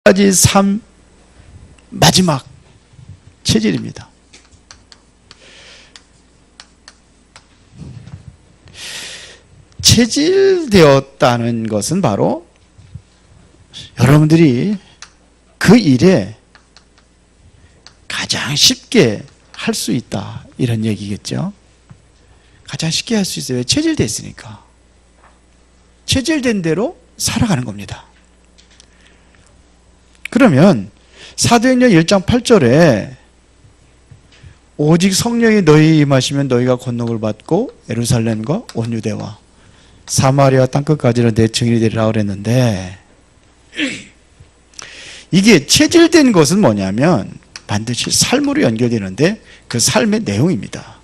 가지 삶 마지막 체질입니다. 체질되었다는 것은 바로 여러분들이 그 일에 가장 쉽게 할 수 있다 이런 얘기겠죠. 가장 쉽게 할 수 있어요. 왜? 체질됐으니까. 체질된 대로 살아가는 겁니다. 그러면 사도행전 1장 8절에 오직 성령이 너희에 임하시면 너희가 권능을 받고 예루살렘과 온 유대와 사마리아 땅끝까지는 내 증인이 되리라 그랬는데, 이게 체질된 것은 뭐냐면 반드시 삶으로 연결되는데 그 삶의 내용입니다.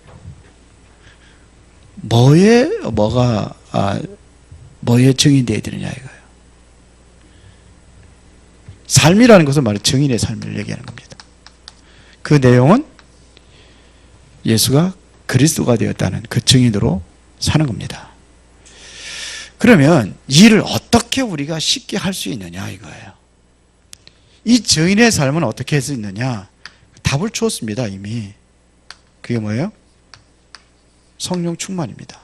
뭐의 증인되어야 되느냐 이거예요. 삶이라는 것은 바로 증인의 삶을 얘기하는 겁니다. 그 내용은 예수가 그리스도가 되었다는 그 증인으로 사는 겁니다. 그러면 이 일을 어떻게 우리가 쉽게 할 수 있느냐 이거예요. 이 증인의 삶은 어떻게 할 수 있느냐? 답을 주었습니다 이미. 그게 뭐예요? 성령 충만입니다.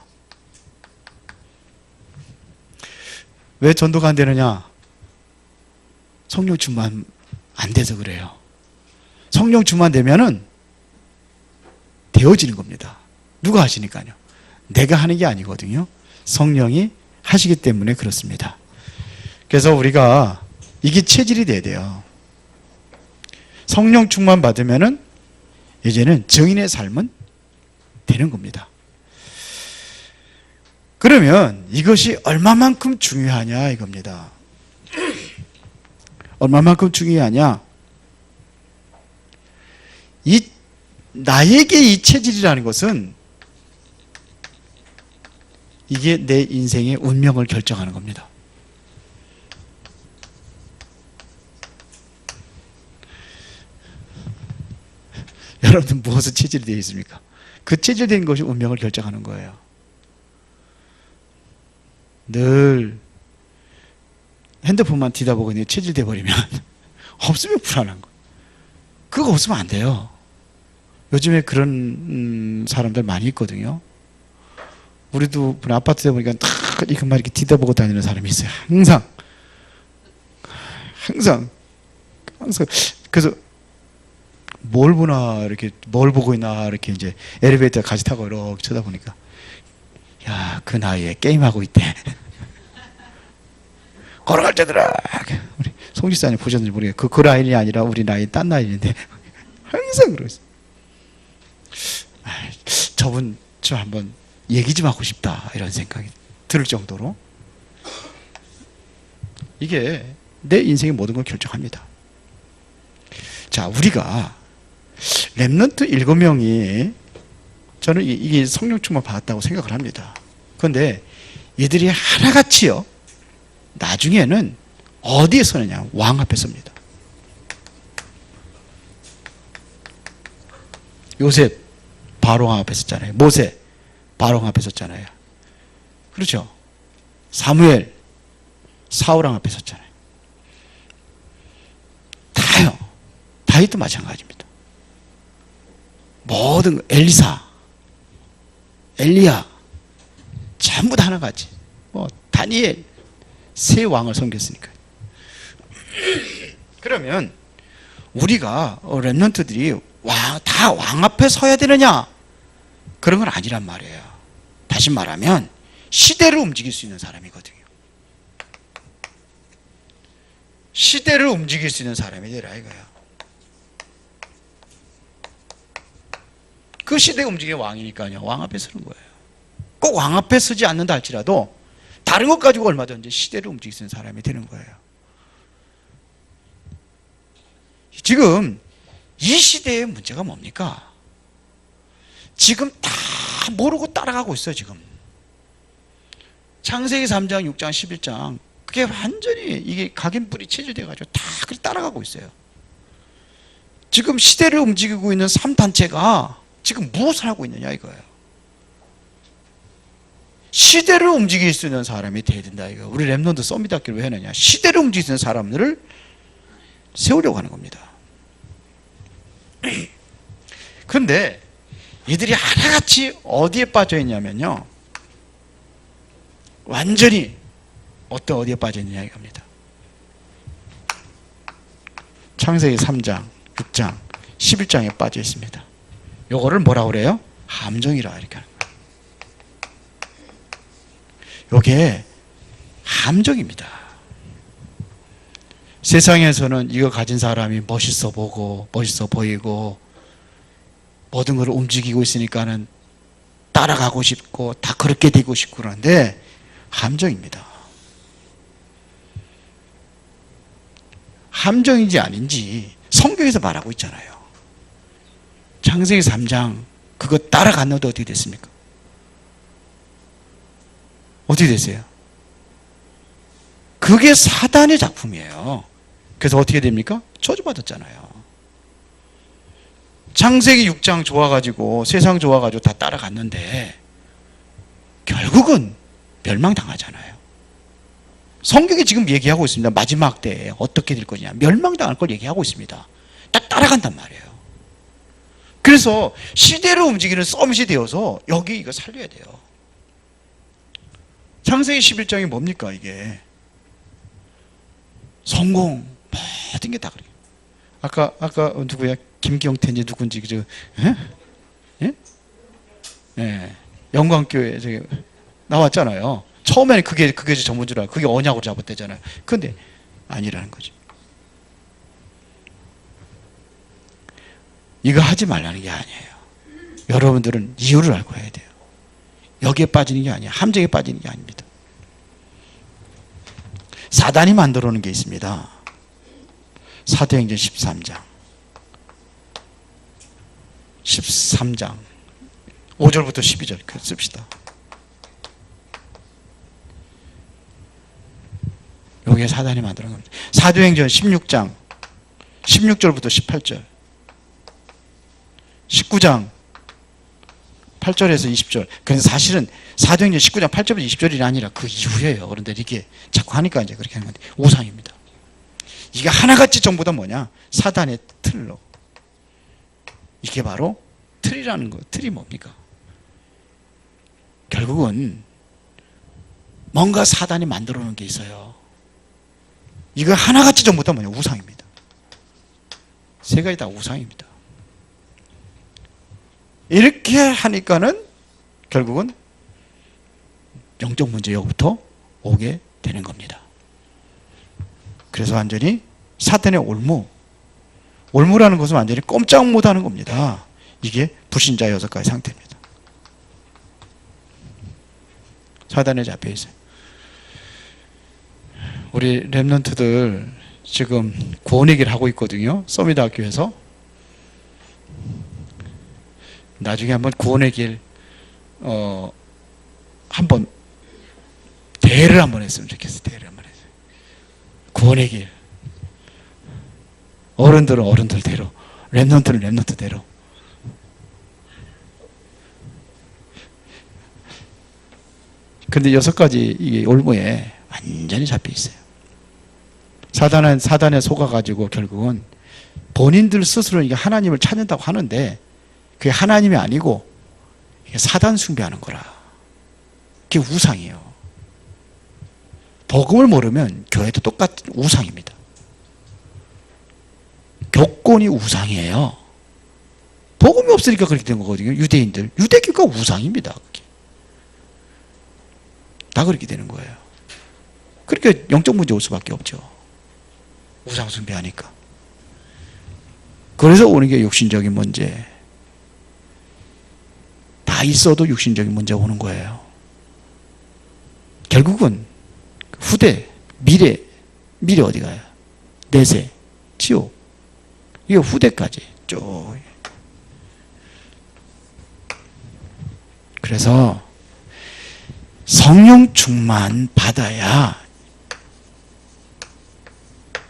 왜 전도가 안 되느냐? 성령 충만 안 돼서 그래요. 성령 충만되면은 되어지는 겁니다. 누가 하시니까요? 내가 하는 게 아니거든요. 성령이 하시기 때문에 그렇습니다. 그래서 우리가 이게 체질이 돼야 돼요. 성령 충만 받으면은 이제는 증인의 삶은 되는 겁니다. 그러면 이것이 얼마만큼 중요하냐 이겁니다. 얼마만큼 중요하냐? 나에게 이 체질이라는 것은 이게 내 인생의 운명을 결정하는 겁니다. 여러분 무엇에 체질이 되어 있습니까? 그 체질된 것이 운명을 결정하는 거예요. 늘 핸드폰만 뒤다보고 체질돼 버리면 없으면 불안한 거예요. 그거 없으면 안 돼요. 요즘에 그런 사람들 많이 있거든요. 우리도 아파트에 보니까 딱 이것만 이렇게 뒤다보고 다니는 사람이 있어요. 항상. 그래서 뭘 보나 이렇게 뭘 보고 있나 이렇게 이제 엘리베이터 같이 타고 이렇게 쳐다보니까 야, 그 나이에 게임하고 있대. 걸어갈 때더라. 우리 송 집사님 보셨는지 모르겠어요. 그 라인이 아니라 우리 라인 딴 라인인데 항상 그러고 있어요. 저분 저 한번 얘기 좀 하고 싶다 이런 생각이 들 정도로 이게 내 인생의 모든 걸 결정합니다. 자, 우리가 렘넌트 7명이 저는 이게 성령 충만 받았다고 생각을 합니다. 그런데 이들이 하나같이요 나중에는 어디에 서느냐? 왕 앞에 섭니다. 요셉 바로왕 앞에 섰잖아요. 모세 바로왕 앞에 섰잖아요. 그렇죠? 사무엘 사울왕 앞에 섰잖아요. 다요. 다윗도 마찬가지입니다. 모든 엘리사, 엘리야 전부 다 하나같이. 다니엘 세 왕을 섬겼으니까. 그러면 우리가 렘넌트들이 다 왕 앞에 서야 되느냐? 그런 건 아니란 말이에요. 다시 말하면 시대를 움직일 수 있는 사람이거든요. 시대를 움직일 수 있는 사람이 되라 이거야. 그 시대에 움직이는 왕이니까요. 왕 앞에 서는 거예요. 꼭 왕 앞에 서지 않는다 할지라도 다른 것 가지고 얼마든지 시대를 움직일 수 있는 사람이 되는 거예요. 지금 이 시대의 문제가 뭡니까? 지금 다 모르고 따라가고 있어요. 지금 창세기 3장, 6장, 11장 그게 완전히 이게 각인뿔이 체질돼가지고 다 그렇게 따라가고 있어요. 지금 시대를 움직이고 있는 3단체가 지금 무엇을 하고 있느냐 이거예요. 시대를 움직일 수 있는 사람이 돼야 된다 이거. 우리 렘넌트 서밋 학교를 왜 하느냐? 시대를 움직이는 사람들을 세우려고 하는 겁니다. 그런데 이들이 하나같이 어디에 빠져 있냐면요, 완전히 어디에 빠져 있느냐 이겁니다. 창세기 3장, 6장, 11장에 빠져 있습니다. 요거를 뭐라고 그래요? 함정이라 이렇게 하는 거예요. 요게 함정입니다. 세상에서는 이거 가진 사람이 멋있어 보고 멋있어 보이고 모든 걸 움직이고 있으니까는 따라가고 싶고 다 그렇게 되고 싶고 그러는데 함정입니다. 함정인지 아닌지 성경에서 말하고 있잖아요. 창세기 3장 그거 따라갔는데 어떻게 됐습니까? 어떻게 됐어요? 그게 사단의 작품이에요. 그래서 어떻게 됩니까? 저주받았잖아요. 창세기 6장 좋아가지고 세상 좋아가지고 다 따라갔는데 결국은 멸망당하잖아요. 성경이 지금 얘기하고 있습니다. 마지막 때에 어떻게 될 거냐, 멸망당할 걸 얘기하고 있습니다. 딱 따라간단 말이에요. 그래서 시대로 움직이는 썸밋이 되어서 여기 이거 살려야 돼요. 창세기 11장이 뭡니까 이게? 성공 모든 게 다 그래요. 아까 누구야? 김경태인지 누군지 그저 예? 예. 영광교회 저기 나왔잖아요. 처음에는 그게 전문 줄 알고 그게 언약으로 잡았대잖아요. 근데 아니라는 거죠. 이거 하지 말라는 게 아니에요. 여러분들은 이유를 알고 해야 돼요. 여기에 빠지는 게 아니에요. 함정에 빠지는 게 아닙니다. 사단이 만들어 놓은 게 있습니다. 사도행전 13장 5절부터 12절 씁시다. 여기에 사단이 만들어 놓은 겁니다. 사도행전 16장 16절부터 18절 19장 8절에서 20절. 그래서 사실은 사도행전 19장 8절부터 20절이 아니라 그 이후예요. 그런데 이게 자꾸 하니까 이제 그렇게 하는 건데 우상입니다. 이게 하나같이 전부 다 뭐냐? 사단의 틀로. 이게 바로 틀이라는 거. 틀이 뭡니까? 결국은 뭔가 사단이 만들어 놓은 게 있어요. 이거 하나같이 전부 다 뭐냐? 우상입니다. 세 가지 다 우상입니다. 이렇게 하니까는 결국은 영적 문제 여기부터 오게 되는 겁니다. 그래서 완전히 사탄의 올무라는 것은 완전히 꼼짝 못하는 겁니다. 이게 불신자 6가지 상태입니다. 사단에 잡혀 있어요. 우리 렘넌트들 지금 구원얘기를 하고 있거든요. 서밋학교에서. 나중에 한번 구원의 길 한번 대회를 한번 했으면 좋겠어요. 대회를 한번 했어요. 구원의 길. 어른들은 어른들대로, 렘넌트는 렘넌트대로. 그런데 6가지 이 올무에 완전히 잡혀 있어요. 사단에 속아가지고 결국은 본인들 스스로 이게 하나님을 찾는다고 하는데 그게 하나님이 아니고 사단 숭배하는 거라. 그게 우상이에요. 복음을 모르면 교회도 똑같은 우상입니다. 교권이 우상이에요. 복음이 없으니까 그렇게 된 거거든요. 유대인들. 유대교가 우상입니다. 그게. 다 그렇게 되는 거예요. 그러니까 영적 문제 올 수밖에 없죠. 우상 숭배하니까. 그래서 오는 게 육신적인 문제. 다 있어도 육신적인 문제가 오는 거예요. 결국은 후대, 미래 어디 가요? 내세, 지옥. 이게 후대까지 쭉. 그래서 성령 충만 받아야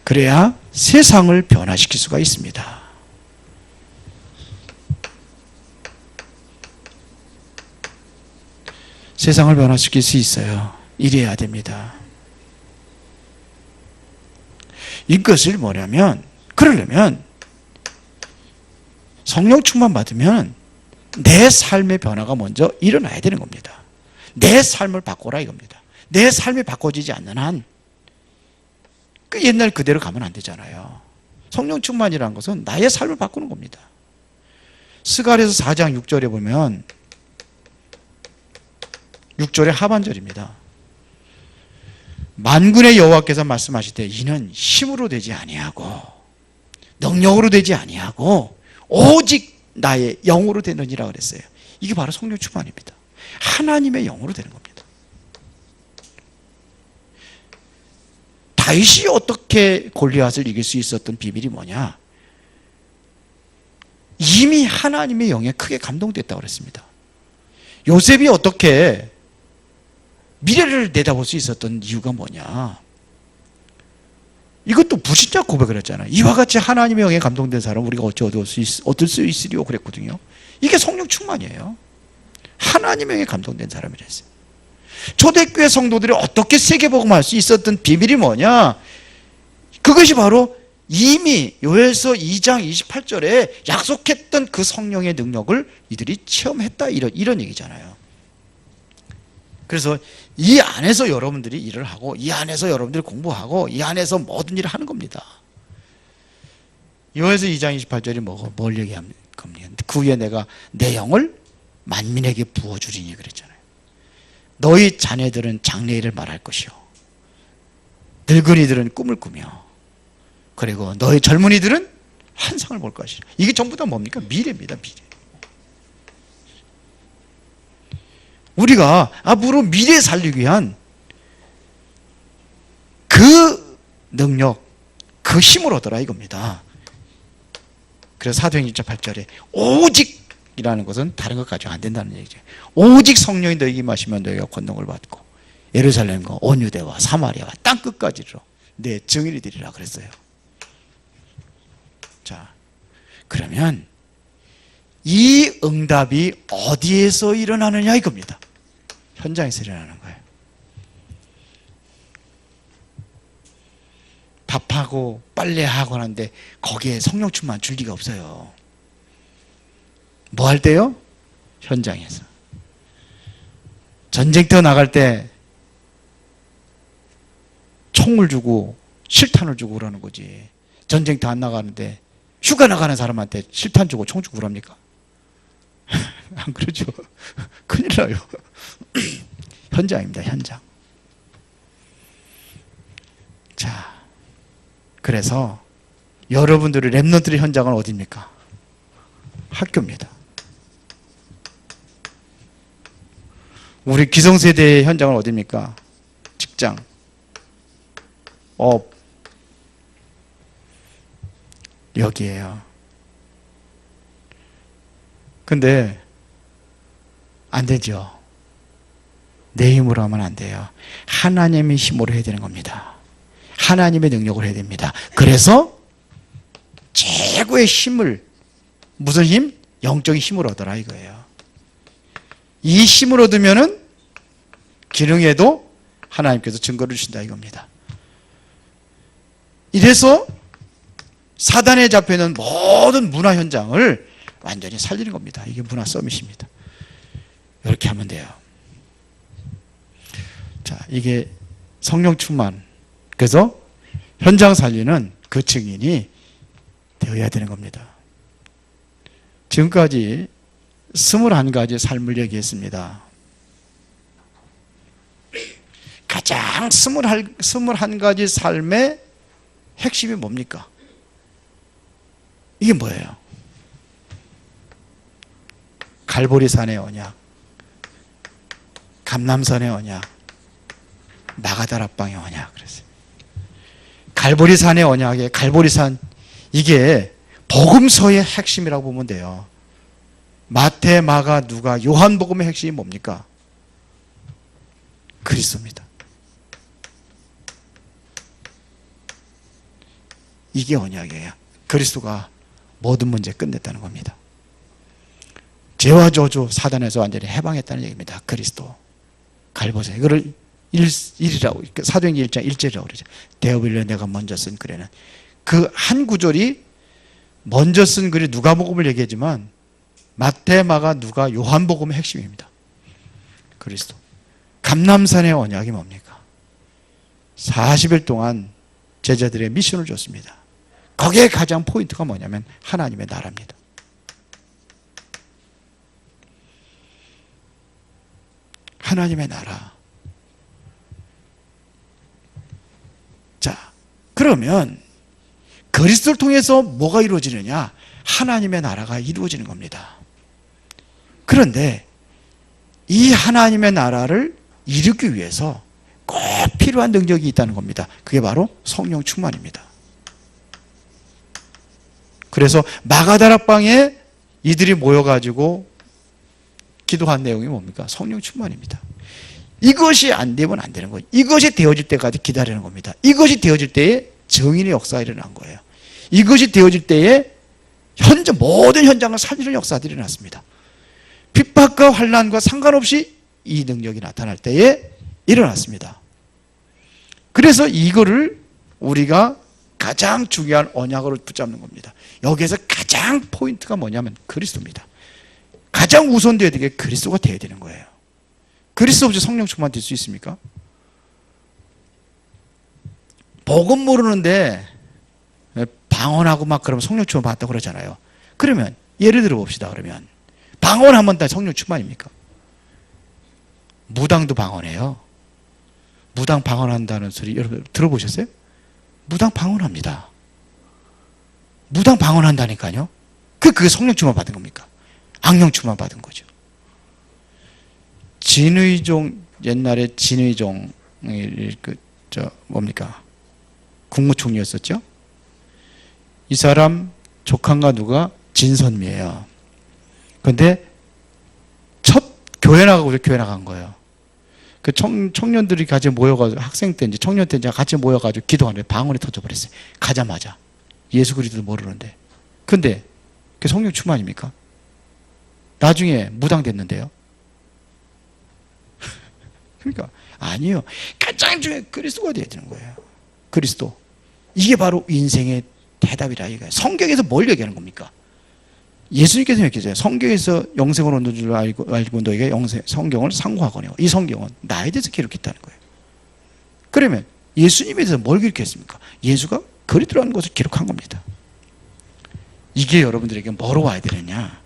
그래야 세상을 변화시킬 수가 있습니다. 세상을 변화시킬 수 있어요. 이래야 됩니다. 이것을 뭐냐면 그러려면 성령 충만 받으면 내 삶의 변화가 먼저 일어나야 되는 겁니다. 내 삶을 바꿔라 이겁니다. 내 삶이 바꿔지지 않는 한 그 옛날 그대로 가면 안 되잖아요. 성령 충만이라는 것은 나의 삶을 바꾸는 겁니다. 스가랴서 4장 6절에 보면 6절의 하반절입니다. 만군의 여호와께서 말씀하시되 이는 힘으로 되지 아니하고 능력으로 되지 아니하고 오직 나의 영으로 되느니라 그랬어요. 이게 바로 성령 충만입니다. 하나님의 영으로 되는 겁니다. 다윗이 어떻게 골리앗을 이길 수 있었던 비밀이 뭐냐? 이미 하나님의 영에 크게 감동됐다고 그랬습니다. 요셉이 어떻게 미래를 내다볼 수 있었던 이유가 뭐냐? 이것도 불신자 고백을 했잖아요. 이와 같이 하나님의 영에 감동된 사람 우리가 어찌 얻을 수 있으리요 그랬거든요. 이게 성령 충만이에요. 하나님의 영에 감동된 사람이랬어요. 초대교회 성도들이 어떻게 세계복음할 수 있었던 비밀이 뭐냐? 그것이 바로 이미 요엘서 2장 28절에 약속했던 그 성령의 능력을 이들이 체험했다 이런 얘기잖아요. 그래서 이 안에서 여러분들이 일을 하고 이 안에서 여러분들이 공부하고 이 안에서 모든 일을 하는 겁니다. 요엘서 2장 28절이 뭘 얘기하는 겁니까? 그 후에 내가 내 영을 만민에게 부어주리니 그랬잖아요. 너희 자녀들은 장래일을 말할 것이요 늙은이들은 꿈을 꾸며 그리고 너희 젊은이들은 환상을 볼 것이요. 이게 전부 다 뭡니까? 미래입니다. 미래. 우리가 앞으로 미래 살리기 위한 그 능력, 그 힘을 얻어라 이겁니다. 그래서 사도행전 1장 8절에 오직이라는 것은 다른 것 가지고 안 된다는 얘기죠. 오직 성령이 너희에게 임하시면 너희가 권능을 받고 예루살렘과 온 유대와 사마리아와 땅 끝까지로 내 증인이 되리라 그랬어요. 자, 그러면 이 응답이 어디에서 일어나느냐 이겁니다. 현장에서 일어나는 거예요. 밥하고 빨래하고 하는데 거기에 성령 충만 줄 리가 없어요. 뭐 할 때요? 현장에서. 전쟁터 나갈 때 총을 주고 실탄을 주고 그러는 거지. 전쟁터 안 나가는데 휴가 나가는 사람한테 실탄 주고 총 주고 그럽니까? 안 그러죠. 큰일 나요. 현장입니다. 현장. 자, 그래서 여러분들의 렘넌트의 현장은 어디입니까? 학교입니다. 우리 기성세대의 현장은 어디입니까? 직장, 업, 여기에요. 근데 안 되죠. 내 힘으로 하면 안 돼요. 하나님의 힘으로 해야 되는 겁니다. 하나님의 능력을 해야 됩니다. 그래서 최고의 힘을, 무슨 힘? 영적인 힘을 얻어라 이거예요. 이 힘을 얻으면은 기능에도 하나님께서 증거를 주신다 이겁니다. 이래서 사단에 잡혀있는 모든 문화 현장을 완전히 살리는 겁니다. 이게 문화 서밋입니다. 이렇게 하면 돼요. 자, 이게 성령 충만. 그래서 현장 살리는 그 증인이 되어야 되는 겁니다. 지금까지 21가지 삶을 얘기했습니다. 가장 21가지 삶의 핵심이 뭡니까? 이게 뭐예요? 갈보리산의 언약, 감람산의 언약, 마가다락방의 언약 그랬어요. 갈보리산의 언약에 갈보리산, 이게 복음서의 핵심이라고 보면 돼요. 마태, 마가, 누가, 요한복음의 핵심이 뭡니까? 그리스도입니다. 이게 언약이에요. 그리스도가 모든 문제 끝냈다는 겁니다. 죄와 저주, 사단에서 완전히 해방했다는 얘기입니다. 그리스도. 갈보세. 이거를 일이라고, 사도행전 1장 1절이라고 그러죠. 대업일에 내가 먼저 쓴 글에는 그 한 구절이 먼저 쓴 글이 누가복음을 얘기하지만 마태, 마가, 누가, 요한복음의 핵심입니다. 그리스도. 감람산의 언약이 뭡니까? 40일 동안 제자들의 미션을 줬습니다. 거기에 가장 포인트가 뭐냐면 하나님의 나라입니다. 하나님의 나라. 자, 그러면 그리스도를 통해서 뭐가 이루어지느냐? 하나님의 나라가 이루어지는 겁니다. 그런데 이 하나님의 나라를 이루기 위해서 꼭 필요한 능력이 있다는 겁니다. 그게 바로 성령 충만입니다. 그래서 마가다락방에 이들이 모여가지고 기도한 내용이 뭡니까? 성령 충만입니다. 이것이 안 되면 안 되는 거예요. 이것이 되어질 때까지 기다리는 겁니다. 이것이 되어질 때에 정인의 역사가 일어난 거예요. 이것이 되어질 때에 모든 현장을 살리는 역사들이 일어났습니다. 핍박과 환난과 상관없이 이 능력이 나타날 때에 일어났습니다. 그래서 이거를 우리가 가장 중요한 언약으로 붙잡는 겁니다. 여기에서 가장 포인트가 뭐냐면 그리스도입니다. 가장 우선되어야 되게 그리스도가 되어야 되는 거예요. 그리스도 없이 성령 충만 될 수 있습니까? 복음 모르는데 방언하고 막 그러면 성령 충만 받았다고 그러잖아요. 그러면 예를 들어 봅시다. 그러면 방언하면 다 성령 충만입니까? 무당도 방언해요. 무당 방언한다는 소리 여러분 들어보셨어요? 무당 방언합니다. 무당 방언한다니까요. 그게 성령 충만 받은 겁니까? 악령 충만 받은 거죠. 진의종, 옛날에 진의종 뭡니까? 국무총리였었죠. 이 사람 조카가 누가? 진선미예요. 그런데 첫 교회 나간 거예요. 그 청년들이 같이 모여가지고 학생 때 이제 청년 때 이제 같이 모여가지고 기도하는데 방언이 터져버렸어요. 가자마자 예수 그리스도도 모르는데. 근데 그게 성령 충만입니까? 나중에 무당됐는데요. 그러니까 아니요. 가장 중요한 그리스도가 되어야 되는 거예요. 그리스도. 이게 바로 인생의 대답이라 이거예요. 성경에서 뭘 얘기하는 겁니까? 예수님께서 얘기했잖아요. 성경에서 영생을 얻는 줄 알고 너희가 성경을 상고하거니와. 이 성경은 나에 대해서 기록했다는 거예요. 그러면 예수님에 대해서 뭘 기록했습니까? 예수가 그리스도라는 것을 기록한 겁니다. 이게 여러분들에게 뭐로 와야 되느냐?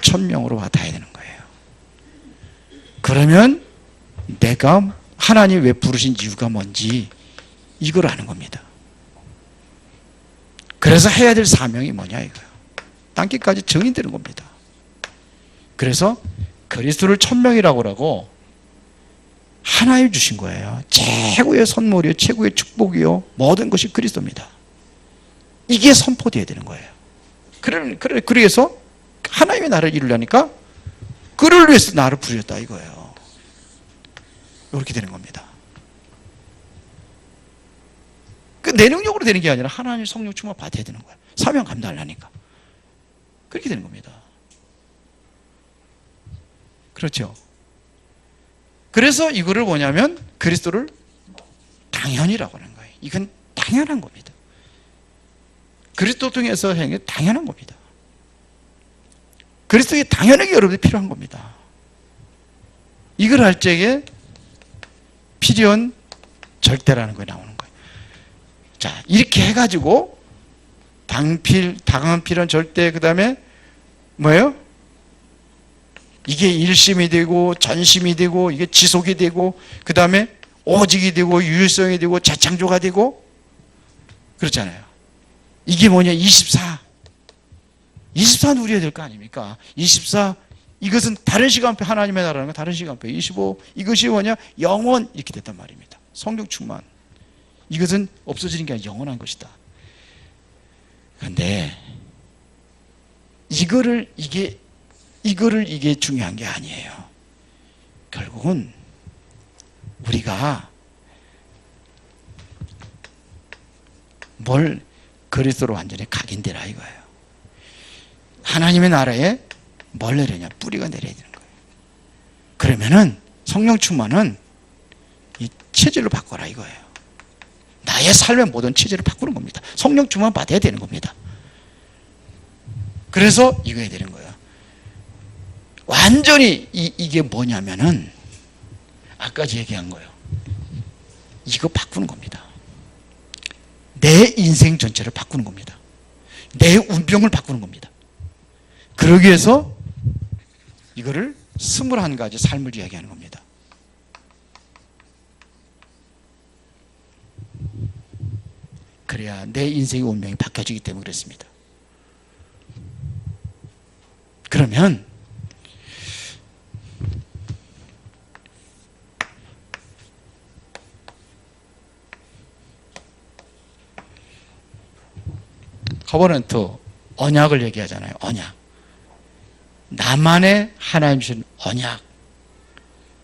천명으로 와닿아야 되는 거예요. 그러면 내가 하나님 왜 부르신 이유가 뭔지 이걸 아는 겁니다. 그래서 해야 될 사명이 뭐냐 이거예요. 땅끝까지 정의되는 겁니다. 그래서 그리스도를 천명이라고 하고 하나님 주신 거예요. 최고의 선물이요, 최고의 축복이요, 모든 것이 그리스도입니다. 이게 선포되어야 되는 거예요. 그래서 하나님의 나라를 이루려니까 그를 위해서 나를 부르셨다 이거예요. 이렇게 되는 겁니다. 내 능력으로 되는 게 아니라 하나님 성령 충만 받아야 되는 거예요. 사명 감당하려니까. 그렇게 되는 겁니다. 그렇죠. 그래서 이거를 뭐냐면 그리스도를 당연이라고 하는 거예요. 이건 당연한 겁니다. 그리스도 통해서 행한 게 당연한 겁니다. 그리스도에 당연하게 여러분이 필요한 겁니다. 이걸 할 적에 필연 절대라는 거 나오는 거예요. 자, 이렇게 해가지고 당한 필연 절대, 그 다음에 뭐예요? 이게 일심이 되고 전심이 되고 이게 지속이 되고 그 다음에 오직이 되고 유일성이 되고 재창조가 되고 그렇잖아요. 이게 뭐냐? 24 누려야 될 거 아닙니까? 24 이것은 다른 시간표, 하나님의 나라는 건 다른 시간표. 25 이것이 뭐냐? 영원 이렇게 됐단 말입니다. 성령 충만. 이것은 없어지는 게 아니라 영원한 것이다. 그런데 이게 중요한 게 아니에요. 결국은 우리가 뭘 그리스도로 완전히 각인되라 이거예요. 하나님의 나라에 뭘 내려냐? 뿌리가 내려야 되는 거예요. 그러면은 성령 충만은 이 체질로 바꿔라 이거예요. 나의 삶의 모든 체질을 바꾸는 겁니다. 성령 충만 받아야 되는 겁니다. 그래서 이거 해야 되는 거예요. 완전히 이게 뭐냐면은 아까 얘기한 거예요. 이거 바꾸는 겁니다. 내 인생 전체를 바꾸는 겁니다. 내 운명을 바꾸는 겁니다. 그러기 위해서 이거를 21가지 삶을 이야기하는 겁니다. 그래야 내 인생의 운명이 바뀌어지기 때문에 그렇습니다. 그러면 커버넌트 언약을 얘기하잖아요. 언약. 나만의 하나님 주신 언약.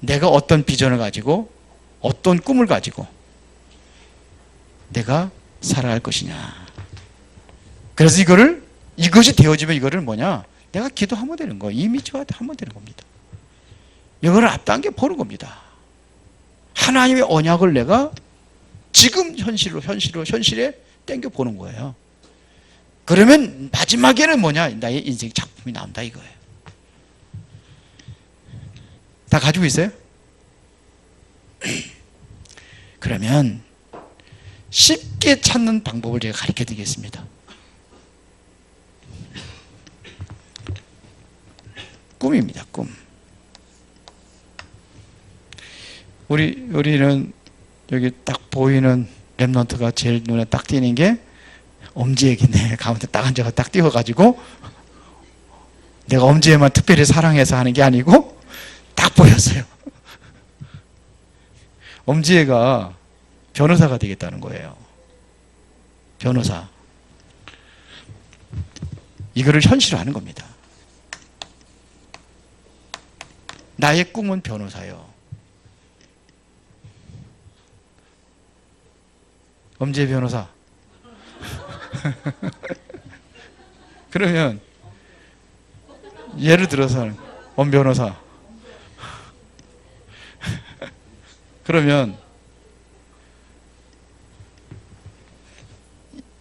내가 어떤 비전을 가지고 어떤 꿈을 가지고 내가 살아갈 것이냐. 그래서 이것이 되어지면 이거를 뭐냐? 내가 기도하면 되는 거. 이미 저한테 하면 되는 겁니다. 이거를 앞당겨 보는 겁니다. 하나님의 언약을 내가 지금 현실에 당겨 보는 거예요. 그러면 마지막에는 뭐냐? 나의 인생 작품이 나온다 이거예요. 다 가지고 있어요? 그러면 쉽게 찾는 방법을 제가 가르쳐 드리겠습니다. 꿈입니다. 꿈. 우리는 여기 딱 보이는 랩런트가 제일 눈에 딱 띄는 게 엄지에게 가운데 딱 앉아서 딱 띄워가지고 내가 엄지에만 특별히 사랑해서 하는 게 아니고 딱 보였어요. 엄지애가 변호사가 되겠다는 거예요. 변호사. 이거를 현실화하는 겁니다. 나의 꿈은 변호사요. 엄지애 변호사. 그러면 예를 들어서 엄 변호사. 그러면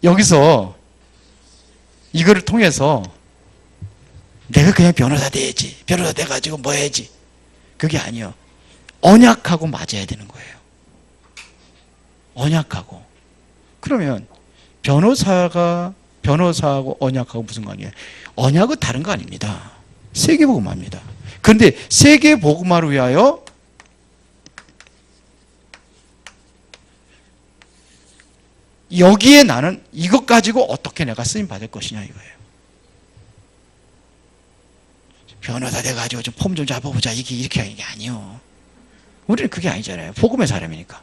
여기서 이거를 통해서 내가 그냥 변호사 돼야지. 변호사 돼가지고 뭐 해야지. 그게 아니요. 언약하고 맞아야 되는 거예요. 언약하고. 그러면 변호사하고 언약하고 무슨 관계예요? 언약은 다른 거 아닙니다. 세계복음화입니다. 그런데 세계복음화를 위하여 여기에 나는 이것 가지고 어떻게 내가 쓰임 받을 것이냐 이거예요. 변호사 돼가지고 좀 폼 좀 잡아보자 이렇게 하는 게 아니요. 우리는 그게 아니잖아요. 복음의 사람이니까.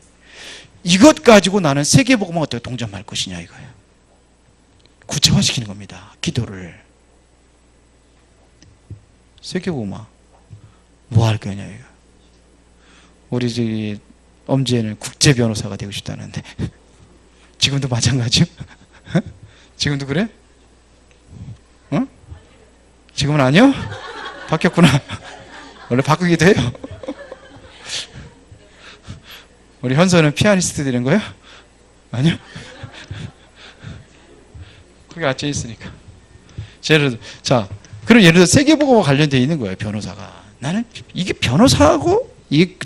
이것 가지고 나는 세계복음화 어떻게 동참할 것이냐 이거예요. 구체화시키는 겁니다. 기도를. 세계복음화 뭐 할 거냐 이거. 우리 저기 엄지에는 국제 변호사가 되고 싶다는데 지금도 마찬가지요? 지금도 그래? 어? 지금은 아니요? 바뀌었구나. 원래 바꾸기도 해요. 우리 현서는 피아니스트 되는 거예요? 아니요? 거기 앉아 있으니까. 자, 그럼 예를 들어 세계복음과 관련되어 있는 거예요, 변호사가. 나는 이게 변호사하고 이게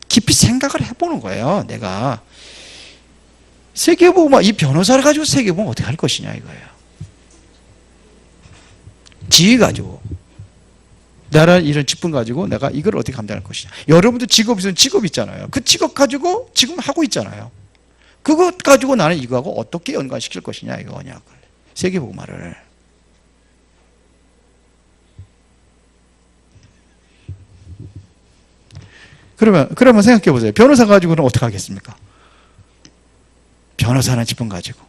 깊이 생각을 해보는 거예요, 내가. 세계복음화, 이 변호사를 가지고 세계복음화 어떻게 할 것이냐 이거예요. 지위 가지고. 나라는 이런 직분 가지고 내가 이걸 어떻게 감당할 것이냐. 여러분도 직업 있으면 직업 있잖아요. 그 직업 가지고 지금 하고 있잖아요. 그것 가지고 나는 이거하고 어떻게 연관시킬 것이냐 이거냐. 세계복음화를. 그러면 생각해 보세요. 변호사 가지고는 어떻게 하겠습니까? 변호사는 직분 가지고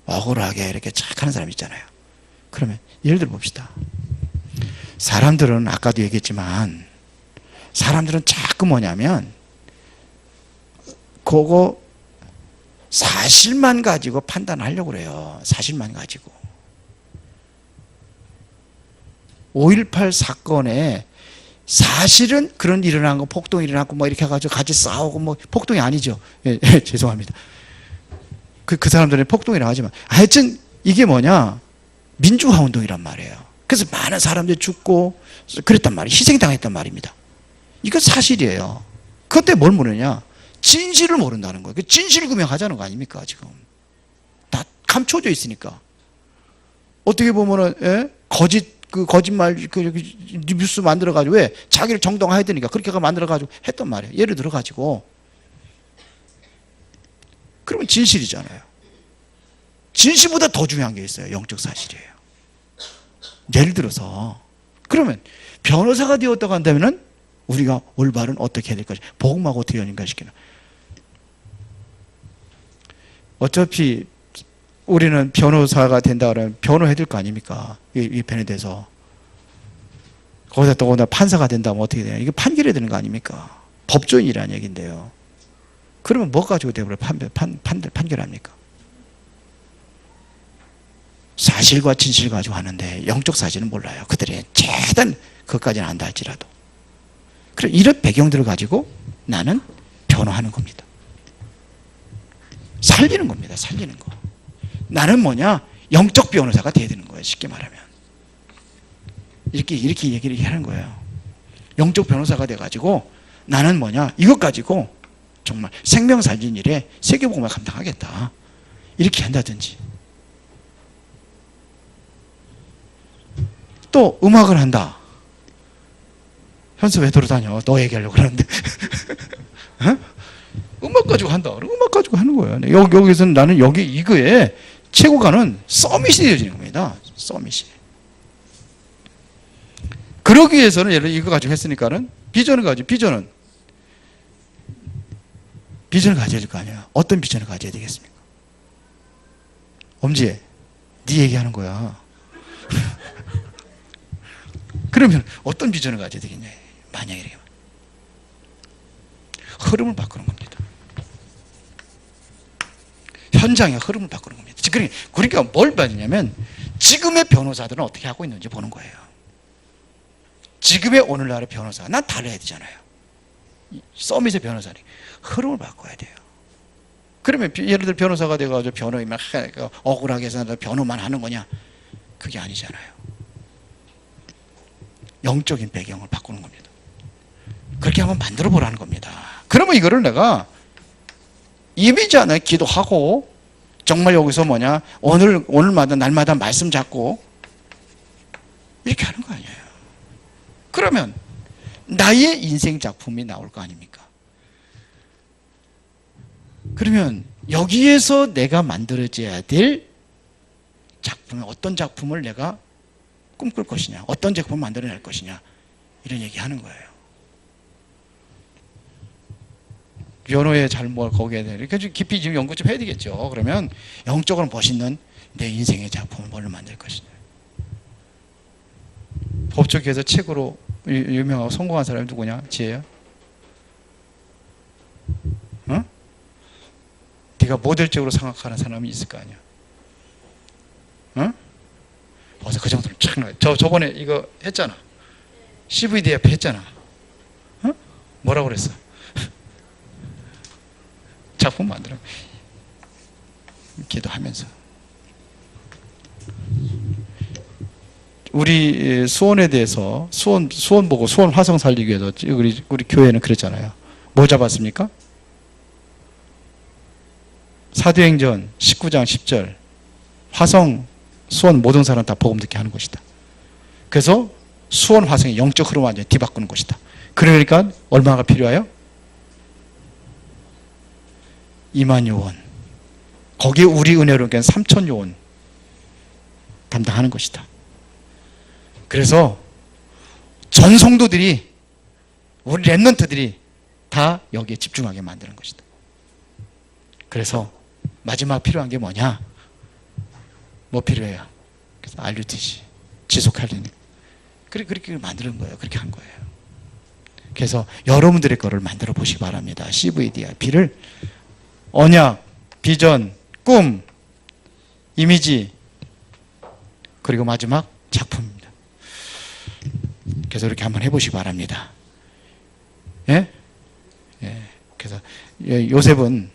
억울하게 이렇게 착 하는 사람 있잖아요. 그러면 예를 들어 봅시다. 사람들은 아까도 얘기했지만 사람들은 자꾸 뭐냐면 그거 사실만 가지고 판단하려고 그래요. 사실만 가지고. 5.18 사건에 사실은 그런 일어난 거, 폭동이 일어났고 뭐 이렇게 해가지고 같이 싸우고 뭐 폭동이 아니죠. 예, 죄송합니다. 그 사람들은 폭동이라고 하지만 하여튼 이게 뭐냐, 민주화 운동이란 말이에요. 그래서 많은 사람들이 죽고 그랬단 말이에요. 희생당했단 말입니다. 이건 사실이에요. 그때 뭘 모르냐, 진실을 모른다는 거예요. 그 진실 규명하자는 거 아닙니까? 지금 다 감춰져 있으니까. 어떻게 보면은, 예? 거짓말 뉴스 만들어가지고, 왜 자기를 정당화해야 되니까 그렇게 만들어가지고 했단 말이에요. 예를 들어가지고. 그러면 진실이잖아요. 진실보다 더 중요한 게 있어요. 영적 사실이에요. 예를 들어서 그러면 변호사가 되었다고 한다면은 우리가 올바른 어떻게 해야 될 것이, 복음하고 어떻게 연관시키나. 어차피 우리는 변호사가 된다 그러면 변호해야 될 거 아닙니까? 이 편에 대해서. 거기다 또 판사가 된다면 어떻게 돼요? 이게 판결해야 되는 거 아닙니까? 법조인이라는 얘기인데요. 그러면 뭐 가지고 대부분 판결합니까? 사실과 진실 가지고 하는데 영적 사실은 몰라요. 그들이 최대한 그것까지는 안다 할지라도. 그래, 이런 배경들을 가지고 나는 변호하는 겁니다. 살리는 겁니다. 살리는 거. 나는 뭐냐? 영적 변호사가 돼야 되는 거예요. 쉽게 말하면. 이렇게 얘기를 하는 거예요. 영적 변호사가 돼가지고 나는 뭐냐? 이것 가지고 정말 생명 살린 일에 세계복음을 감당하겠다. 이렇게 한다든지. 또 음악을 한다. 현수 왜 돌아다녀? 너 얘기하려고 그러는데. 음악 가지고 한다. 음악 가지고 하는 거예요. 여기서 나는 이거에 최고가는 서밋이 되어지는 겁니다. 서밋이. 그러기 위해서는 예를 들어 이거 가지고 했으니까는 비전을 가져야 될 거 아니야. 어떤 비전을 가져야 되겠습니까? 엄지, 네 얘기하는 거야. 그러면 어떤 비전을 가져야 되겠냐. 만약에 이렇게 흐름을 바꾸는 겁니다. 현장의 흐름을 바꾸는 겁니다. 그러니까 뭘 봐야냐면 지금의 변호사들은 어떻게 하고 있는지 보는 거예요. 지금의 오늘날의 변호사, 난 달라야 되잖아요. 서밋의 변호사니 흐름을 바꿔야 돼요. 그러면 예를 들어 변호사가 돼가지고 변호인만 억울하게 해서 변호만 하는 거냐? 그게 아니잖아요. 영적인 배경을 바꾸는 겁니다. 그렇게 한번 만들어 보라는 겁니다. 그러면 이거를 내가 이미지 안에 기도하고 정말 여기서 뭐냐, 오늘마다 날마다 말씀 잡고 이렇게 하는 거 아니에요. 그러면 나의 인생 작품이 나올 거 아닙니까? 그러면 여기에서 내가 만들어져야 될 작품, 어떤 작품을 내가 꿈꿀 것이냐, 어떤 작품을 만들어낼 것이냐, 이런 얘기 하는 거예요. 변호에 잘못 거기에 대해 이렇게 깊이 지금 연구 좀 해야 되겠죠. 그러면 영적으로 멋있는 내 인생의 작품을 뭘로 만들 것이냐. 법조계에서 최고로 유명하고 성공한 사람이 누구냐? 지혜야? 어? 네가 모델적으로 생각하는 사람이 있을 거 아니야. 어? 어서 그 정도는 쫙 나와요. 저번에 이거 했잖아. CVDF 했잖아. 어? 뭐라고 그랬어? 작품 만들어. 기도하면서. 우리 수원에 대해서 수원 보고 수원 화성 살리기 위해서 우리 교회는 그랬잖아요. 뭐 잡았습니까? 사도행전 19장 10절 화성 수원 모든 사람 다 복음 듣게 하는 것이다. 그래서 수원 화성의 영적 흐름 완전히 뒤바꾸는 것이다. 그러니까 얼마가 필요해요? 2만 요원. 거기에 우리 은혜로 3천 요원 담당하는 것이다. 그래서 전 성도들이, 우리 랩런트들이 다 여기에 집중하게 만드는 것이다. 그래서 마지막 필요한 게 뭐냐? 뭐 필요해요? 그래서 RUTC 지속하려는, 그렇게 만드는 거예요. 그렇게 한 거예요. 그래서 여러분들의 거를 만들어 보시기 바랍니다. CVDIP를 언약, 비전, 꿈, 이미지, 그리고 마지막 작품입니다. 그래서 이렇게 한번 해보시기 바랍니다. 예? 예. 그래서 요셉은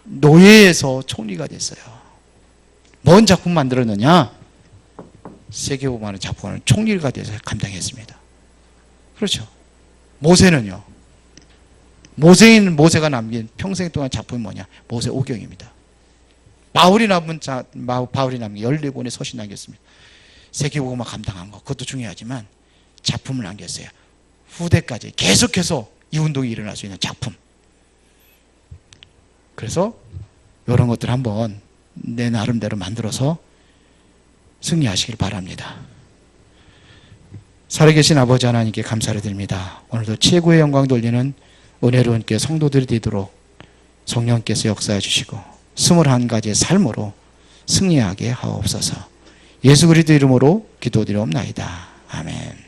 노예에서 총리가 됐어요. 뭔 작품 만들었느냐? 세계보고하는 작품을 총리가 돼서 감당했습니다. 그렇죠. 모세는요. 모세가 남긴 평생 동안 작품이 뭐냐? 모세 오경입니다. 바울이 남긴 14권의 서신 남겼습니다. 세계보고만 감당한 거 그것도 중요하지만 작품을 남겼어요. 후대까지 계속해서 이 운동이 일어날 수 있는 작품. 그래서 이런 것들 한번 내 나름대로 만들어서 승리하시길 바랍니다. 살아계신 아버지 하나님께 감사를 드립니다. 오늘도 최고의 영광 돌리는 은혜로운 께 성도들이 되도록 성령께서 역사해 주시고 21가지의 삶으로 승리하게 하옵소서. 예수 그리스도 이름으로 기도드리옵나이다. 아멘.